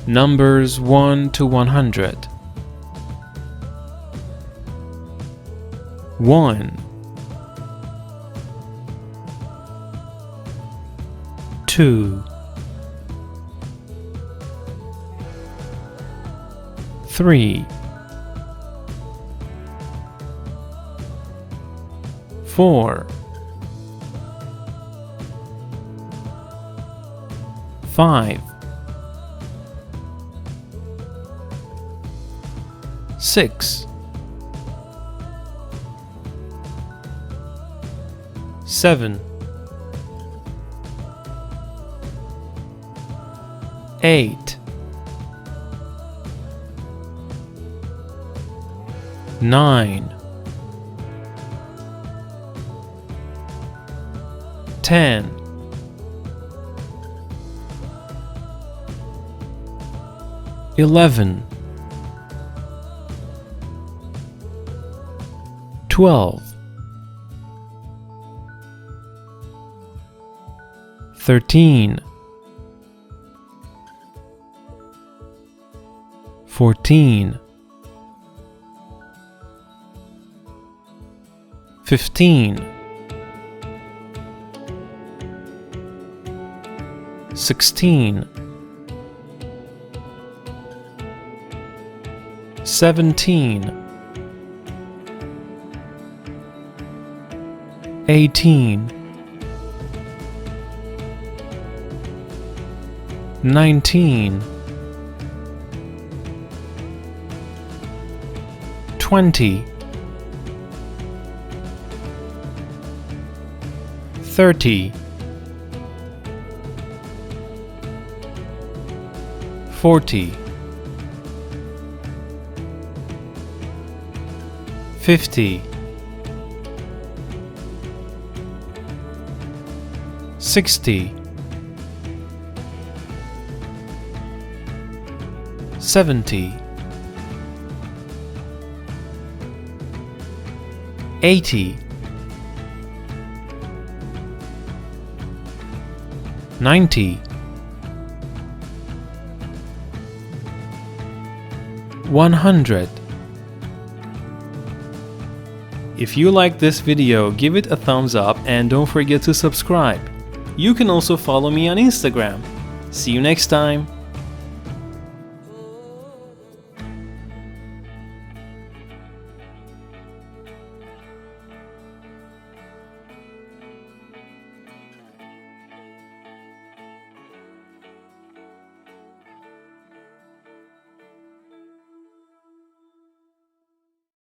Numbers 1 to 100. 1, 2, 3, 4, 5, 6, 7, 8, 9, 10, 11, 12, 13, 14, 15, 16, 17, 18, 19, 20, 30, 40, 50, 60, 70, 80, 90, 100. If you like this video, give it a thumbs up and don't forget to subscribe. You can also follow me on Instagram. See you next time.